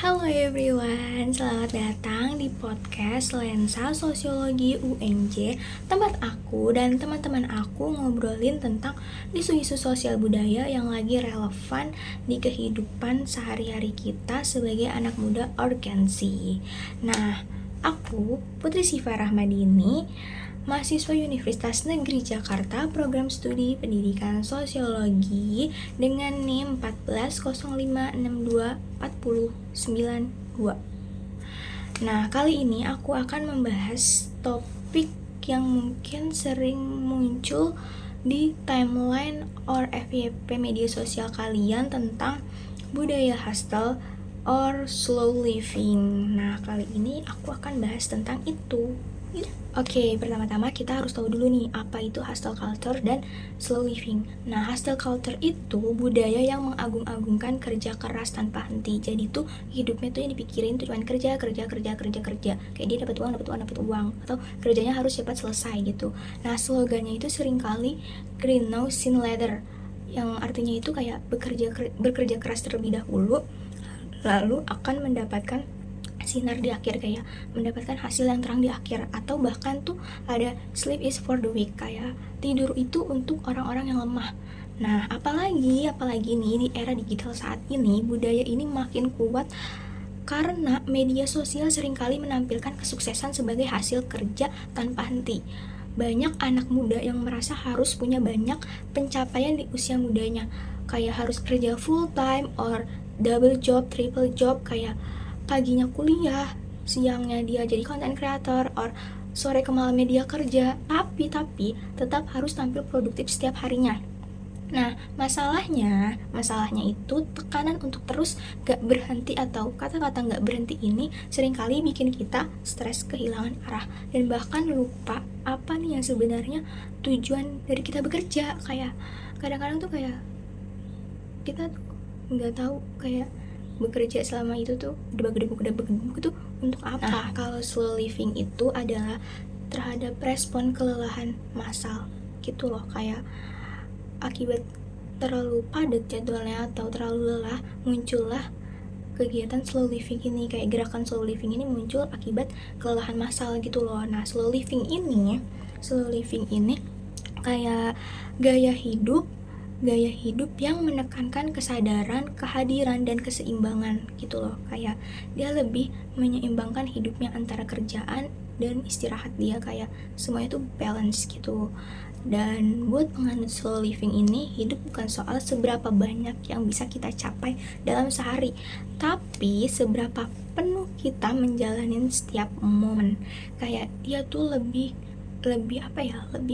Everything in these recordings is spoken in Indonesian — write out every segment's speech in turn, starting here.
Halo everyone, selamat datang di podcast Lensa Sosiologi UNJ. Tempat aku dan teman-teman aku ngobrolin tentang isu-isu sosial budaya yang lagi relevan di kehidupan sehari-hari kita sebagai anak muda organsi. Nah, aku Putri Siva Rahmadini, mahasiswa Universitas Negeri Jakarta, program studi pendidikan sosiologi dengan NIM 1405624092. Nah, kali ini aku akan membahas topik yang mungkin sering muncul di timeline or FYP media sosial kalian tentang budaya hustle or slow living. Nah, kali ini aku akan bahas tentang itu. Oke, pertama-tama kita harus tahu dulu nih apa itu hustle culture dan slow living. Nah, hustle culture itu budaya yang mengagung-agungkan kerja keras tanpa henti. Jadi tuh hidupnya tuh yang dipikirin tuh cuma kerja. Kayak dia dapat uang atau kerjanya harus cepat selesai gitu. Nah, slogannya itu seringkali green now sin later, yang artinya itu kayak bekerja keras terlebih dahulu, lalu akan mendapatkan sinar di akhir, kayak mendapatkan hasil yang terang di akhir. Atau bahkan tuh ada sleep is for the weak, kayak tidur itu untuk orang-orang yang lemah. Nah, apalagi nih di era digital saat ini, budaya ini makin kuat karena media sosial seringkali menampilkan kesuksesan sebagai hasil kerja tanpa henti. Banyak anak muda yang merasa harus punya banyak pencapaian di usia mudanya, kayak harus kerja full time or double job, triple job, kayak paginya kuliah, siangnya dia jadi content creator, or sore ke malamnya dia kerja, tapi tetap harus tampil produktif setiap harinya. Nah, masalahnya itu tekanan untuk terus gak berhenti, atau kata-kata gak berhenti ini seringkali bikin kita stres, kehilangan arah, dan bahkan lupa apa nih yang sebenarnya tujuan dari kita bekerja. Kayak kadang-kadang tuh kayak kita tuh gak tahu kayak bekerja selama itu tuh debak-debuk tuh untuk apa. Nah, kalau slow living itu adalah terhadap respon kelelahan massal gitu loh, kayak akibat terlalu padat jadwalnya atau terlalu lelah, muncullah kegiatan slow living ini. Kayak gerakan slow living ini muncul akibat kelelahan massal gitu loh. Nah, slow living ini kayak gaya hidup yang menekankan kesadaran, kehadiran, dan keseimbangan gitu loh. Kayak dia lebih menyeimbangkan hidupnya antara kerjaan dan istirahat dia, kayak semuanya tuh balance gitu. Dan buat penganut slow living ini, hidup bukan soal seberapa banyak yang bisa kita capai dalam sehari, tapi seberapa penuh kita menjalanin setiap momen. Kayak dia tuh lebih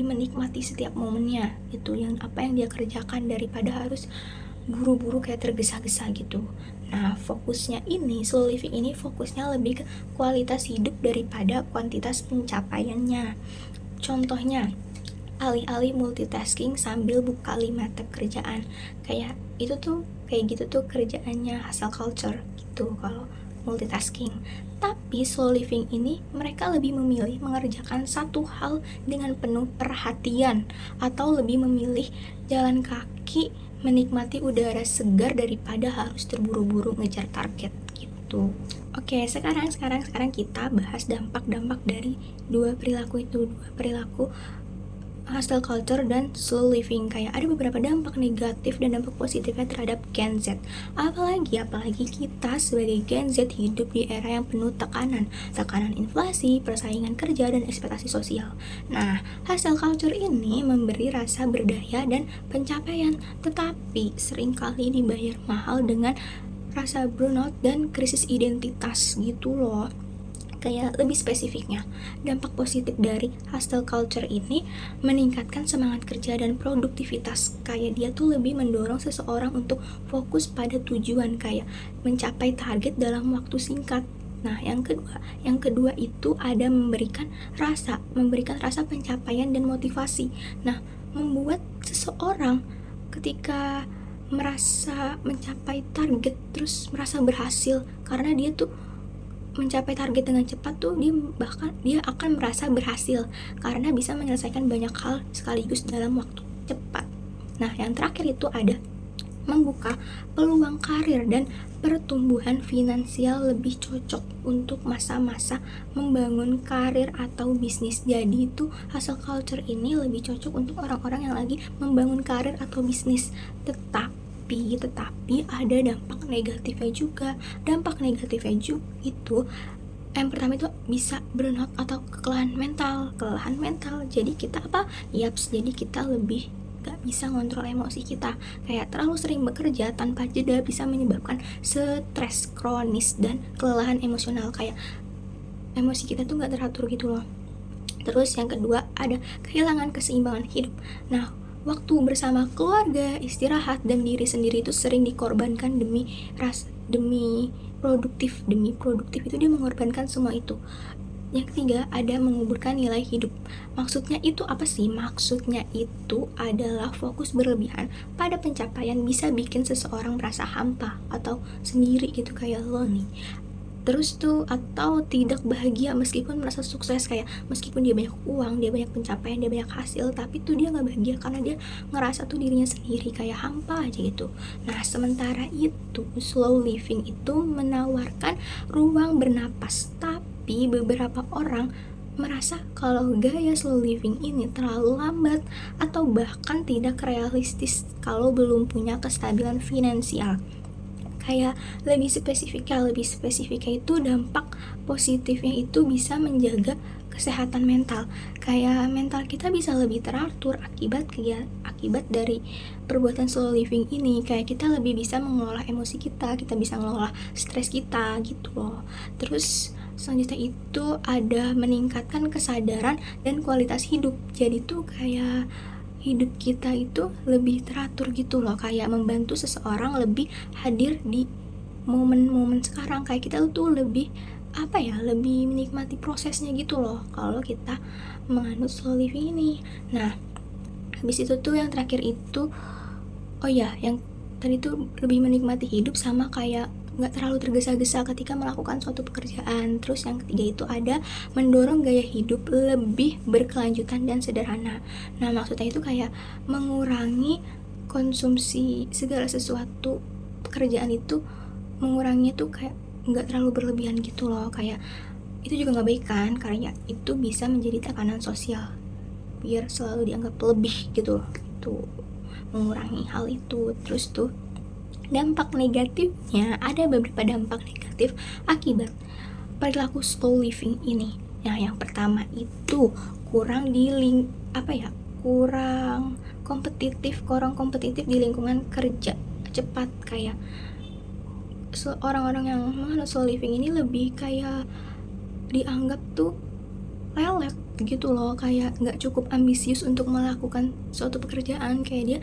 menikmati setiap momennya itu, yang apa yang dia kerjakan, daripada harus buru-buru kayak tergesa-gesa gitu. Nah, slow living ini fokusnya lebih ke kualitas hidup daripada kuantitas pencapaiannya. Contohnya, alih-alih multitasking sambil buka 5 tab kerjaan, kayak gitu tuh kerjaannya hustle culture gitu kalau multitasking. Tapi slow living ini mereka lebih memilih mengerjakan satu hal dengan penuh perhatian, atau lebih memilih jalan kaki, menikmati udara segar daripada harus terburu-buru ngejar target gitu. Oke, sekarang kita bahas dampak-dampak dari dua perilaku hustle culture dan slow living. Kayak ada beberapa dampak negatif dan dampak positifnya terhadap Gen Z. Apalagi kita sebagai Gen Z hidup di era yang penuh tekanan inflasi, persaingan kerja, dan ekspektasi sosial. Nah, hustle culture ini memberi rasa berdaya dan pencapaian, tetapi seringkali dibayar mahal dengan rasa burnout dan krisis identitas gitu loh. Kayak lebih spesifiknya, dampak positif dari hustle culture ini meningkatkan semangat kerja dan produktivitas. Kayak dia tuh lebih mendorong seseorang untuk fokus pada tujuan, kayak mencapai target dalam waktu singkat. Nah, yang kedua itu ada memberikan rasa pencapaian dan motivasi. Nah, membuat seseorang ketika merasa mencapai target terus merasa berhasil, karena dia tuh mencapai target dengan cepat tuh, dia akan merasa berhasil karena bisa menyelesaikan banyak hal sekaligus dalam waktu cepat. Nah, yang terakhir itu ada membuka peluang karir dan pertumbuhan finansial lebih cocok untuk masa-masa membangun karir atau bisnis. Jadi itu hustle culture ini lebih cocok untuk orang-orang yang lagi membangun karir atau bisnis. Tetapi ada dampak negatifnya juga. Dampak negatifnya juga itu yang pertama itu bisa burnout atau kelelahan mental. Jadi kita jadi kita lebih gak bisa ngontrol emosi kita. Kayak terlalu sering bekerja tanpa jeda bisa menyebabkan stres kronis dan kelelahan emosional. Kayak emosi kita tuh gak teratur gitu loh. Terus yang kedua ada kehilangan keseimbangan hidup. Nah, waktu bersama keluarga, istirahat, dan diri sendiri itu sering dikorbankan demi produktif itu dia mengorbankan semua itu. Yang ketiga ada menguburkan nilai hidup. Maksudnya itu apa sih? Maksudnya itu adalah fokus berlebihan pada pencapaian bisa bikin seseorang merasa hampa atau sendiri gitu, kayak lo nih. Terus tuh atau tidak bahagia meskipun merasa sukses, kayak meskipun dia banyak uang, dia banyak pencapaian, dia banyak hasil, tapi tuh dia gak bahagia karena dia ngerasa tuh dirinya sendiri kayak hampa aja gitu. Nah, sementara itu slow living itu menawarkan ruang bernapas, tapi beberapa orang merasa kalau gaya slow living ini terlalu lambat atau bahkan tidak realistis kalau belum punya kestabilan finansial. Kayak lebih spesifiknya itu dampak positifnya itu bisa menjaga kesehatan mental. Kayak mental kita bisa lebih teratur akibat dari perbuatan slow living ini. Kayak kita lebih bisa mengelola emosi kita bisa mengelola stres kita gitu loh. Terus selanjutnya itu ada meningkatkan kesadaran dan kualitas hidup. Jadi tuh kayak hidup kita itu lebih teratur gitu loh, kayak membantu seseorang lebih hadir di momen-momen sekarang. Kayak kita tuh lebih lebih menikmati prosesnya gitu loh kalau kita menganut slow living ini. Nah, habis itu tuh yang terakhir itu yang tadi tuh lebih menikmati hidup sama kayak nggak terlalu tergesa-gesa ketika melakukan suatu pekerjaan. Terus yang ketiga itu ada mendorong gaya hidup lebih berkelanjutan dan sederhana. Nah, maksudnya itu kayak mengurangi konsumsi segala sesuatu pekerjaan itu, menguranginya tuh kayak nggak terlalu berlebihan gitu loh. Kayak itu juga nggak baik kan, karena itu bisa menjadi tekanan sosial biar selalu dianggap lebih gitu loh. Itu mengurangi hal itu. Terus tuh dampak negatifnya, ada beberapa dampak negatif akibat perilaku slow living ini. Nah, yang pertama itu kurang kompetitif di lingkungan kerja cepat. Kayak orang-orang yang menganut slow living ini lebih kayak dianggap tuh lelet gitu loh, kayak nggak cukup ambisius untuk melakukan suatu pekerjaan. Kayak dia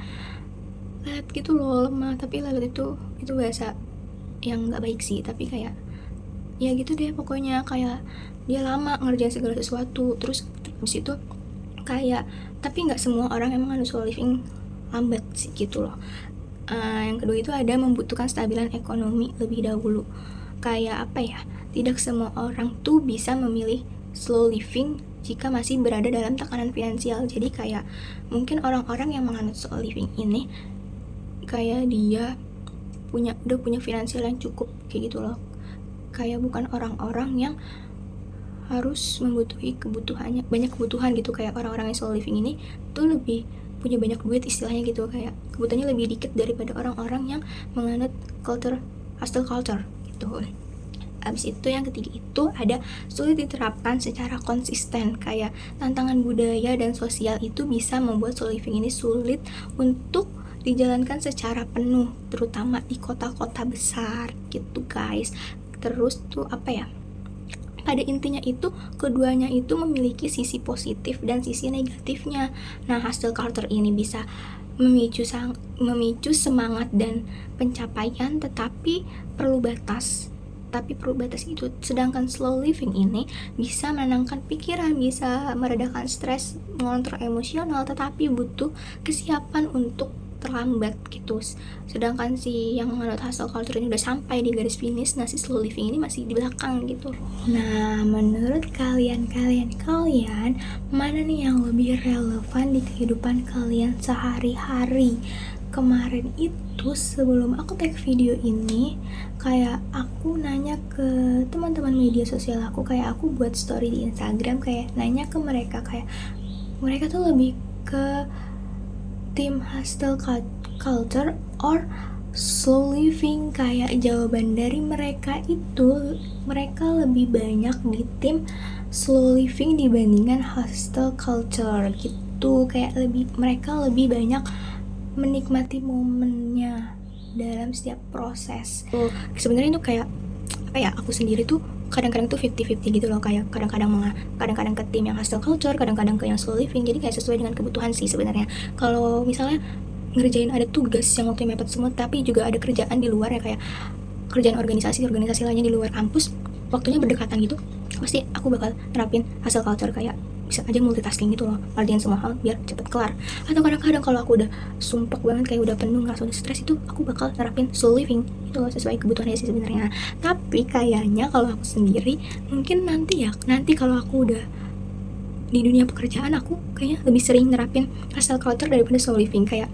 lelet gitu loh, lemah. Tapi lelet itu bahasa yang nggak baik sih, tapi kayak ya gitu deh pokoknya, kayak dia lama ngerjain segala sesuatu. Terus habis itu kayak, tapi nggak semua orang yang menganut slow living lambat sih gitu loh. Yang kedua itu ada membutuhkan stabilan ekonomi lebih dahulu. Kayak tidak semua orang tuh bisa memilih slow living jika masih berada dalam tekanan finansial. Jadi kayak mungkin orang-orang yang menganut slow living ini kayak dia udah punya finansial yang cukup kayak gitu loh. Kayak bukan orang-orang yang harus membutuhkan banyak kebutuhan gitu. Kayak orang-orang yang slow living ini tuh lebih punya banyak duit istilahnya gitu, kayak kebutuhannya lebih dikit daripada orang-orang yang menganut hustle culture gitu. Abis itu yang ketiga itu ada sulit diterapkan secara konsisten. Kayak tantangan budaya dan sosial itu bisa membuat slow living ini sulit untuk dijalankan secara penuh, terutama di kota-kota besar gitu guys. Terus tuh pada intinya itu keduanya itu memiliki sisi positif dan sisi negatifnya. Nah, hustle culture ini bisa memicu semangat dan pencapaian, tetapi perlu batas itu. Sedangkan slow living ini bisa menenangkan pikiran, bisa meredakan stres, mengontrol emosional, tetapi butuh kesiapan untuk terlambat gitu. Sedangkan si yang menganut hustle culture ini udah sampai di garis finish, nah si slow living ini masih di belakang gitu. Nah, menurut kalian mana nih yang lebih relevan di kehidupan kalian sehari-hari? kemarin itu sebelum aku tag video ini, kayak aku nanya ke teman-teman media sosial aku, kayak aku buat story di Instagram, kayak nanya ke mereka, kayak mereka tuh lebih ke tim hustle culture or slow living. Kayak jawaban dari mereka itu, mereka lebih banyak di tim slow living dibandingkan hustle culture gitu. Kayak mereka lebih banyak menikmati momennya dalam setiap proses. Sebenarnya itu kayak apa ya, aku sendiri tuh kadang-kadang tuh 50-50 gitu loh, kayak kadang-kadang ke tim yang hustle culture, kadang-kadang ke yang slow living. Jadi kayak sesuai dengan kebutuhan sih sebenarnya. Kalau misalnya ngerjain ada tugas yang waktunya mepet semua, tapi juga ada kerjaan di luar ya, kayak kerjaan organisasi lainnya di luar kampus, waktunya berdekatan gitu, pasti aku bakal terapin hustle culture, kayak bisa aja multitasking gitu loh, ngerjain semua hal biar cepet kelar. Atau kadang-kadang kalau aku udah sumpek banget, kayak udah penuh, ngerasa udah stres, itu aku bakal terapin slow living itu loh, sesuai kebutuhannya sih sebenarnya. Tapi kayaknya kalau aku sendiri, mungkin nanti kalau aku udah di dunia pekerjaan, aku kayaknya lebih sering nerapin hustle culture daripada slow living. Kayak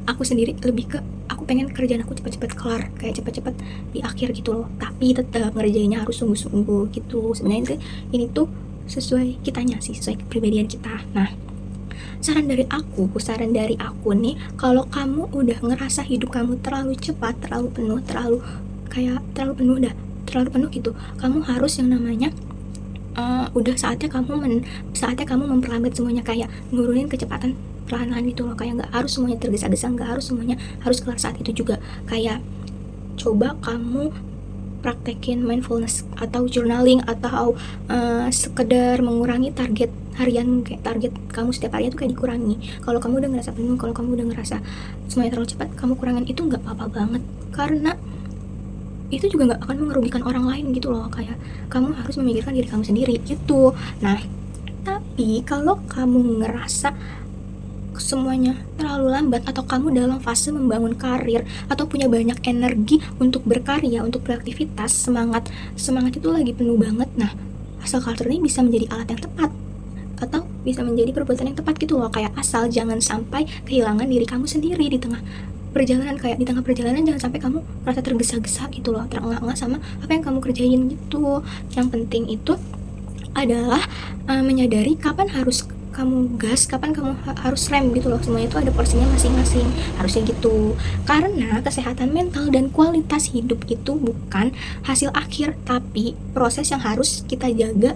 aku sendiri lebih ke, aku pengen kerjaan aku cepat-cepat kelar, kayak cepat-cepat di akhir gitu loh, tapi tetap ngerjainnya harus sungguh-sungguh gitu. Sebenarnya ini tuh sesuai kitanya sih, sesuai kepribadian kita. Nah, saran dari aku nih, kalau kamu udah ngerasa hidup kamu terlalu cepat, terlalu penuh gitu, kamu harus yang namanya udah saatnya kamu memperlambat semuanya, kayak nurunin kecepatan perlahan-lahan gitu loh. Kayak nggak harus semuanya tergesa-gesa, nggak harus semuanya harus kelar saat itu juga. Kayak coba kamu praktekin mindfulness atau journaling, atau sekedar mengurangi target harian, kayak target kamu setiap harinya tuh kayak dikurangi. Kalau kamu udah ngerasa penuh, kalau kamu udah ngerasa semuanya terlalu cepat, kamu kurangin itu, nggak apa-apa banget, karena itu juga nggak akan merugikan orang lain gitu loh. Kayak kamu harus memikirkan diri kamu sendiri gitu. Nah, tapi kalau kamu ngerasa semuanya terlalu lambat, atau kamu dalam fase membangun karir, atau punya banyak energi untuk berkarya, untuk beraktivitas, semangat itu lagi penuh banget, nah hustle culture ini bisa menjadi alat yang tepat, atau bisa menjadi perbuatan yang tepat gitu loh. Kayak asal jangan sampai kehilangan diri kamu sendiri di tengah perjalanan. Kayak di tengah perjalanan jangan sampai kamu merasa tergesa-gesa gitu loh, terengah-engah sama apa yang kamu kerjain gitu. Yang penting itu adalah menyadari kapan harus kamu gas, kapan kamu harus rem gitu loh. Semuanya itu ada porsinya masing-masing, harusnya gitu. Karena kesehatan mental dan kualitas hidup itu bukan hasil akhir, tapi proses yang harus kita jaga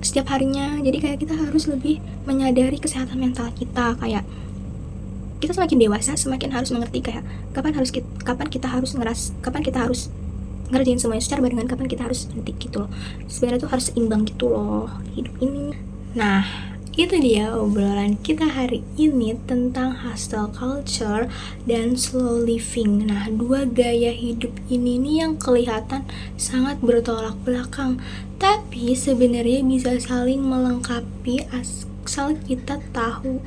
setiap harinya. Jadi kayak kita harus lebih menyadari kesehatan mental kita. Kayak kita semakin dewasa, semakin harus mengerti kayak kapan kita harus ngerjain semuanya secara barengan, kapan kita harus berhenti gitu loh. Sebenarnya tuh harus seimbang gitu loh hidup ini. Nah, itu dia obrolan kita hari ini tentang hustle culture dan slow living. Nah, dua gaya hidup ini nih yang kelihatan sangat bertolak belakang, tapi sebenarnya bisa saling melengkapi asal kita tahu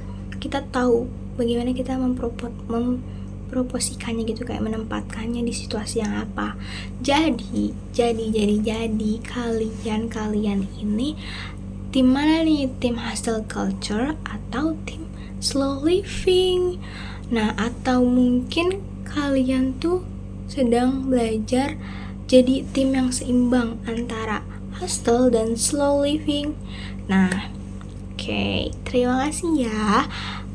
bagaimana kita memproposikannya gitu, kayak menempatkannya di situasi yang apa. Jadi kalian ini tim mana nih? Tim hustle culture atau tim slow living? Nah, atau mungkin kalian tuh sedang belajar jadi tim yang seimbang antara hustle dan slow living. Nah, oke, terima kasih ya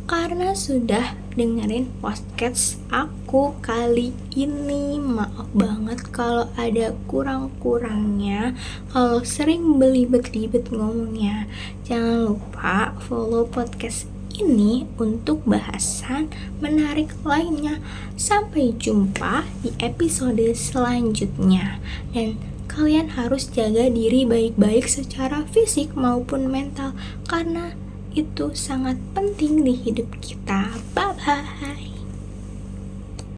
karena sudah dengerin podcast aku kali ini. Maaf banget kalau ada kurang-kurangnya, kalau sering belibet-libet ngomongnya. Jangan lupa follow podcast ini untuk bahasan menarik lainnya. Sampai jumpa di episode selanjutnya. Dan kalian harus jaga diri baik-baik secara fisik maupun mental, karena itu sangat penting di hidup kita. Bye-bye.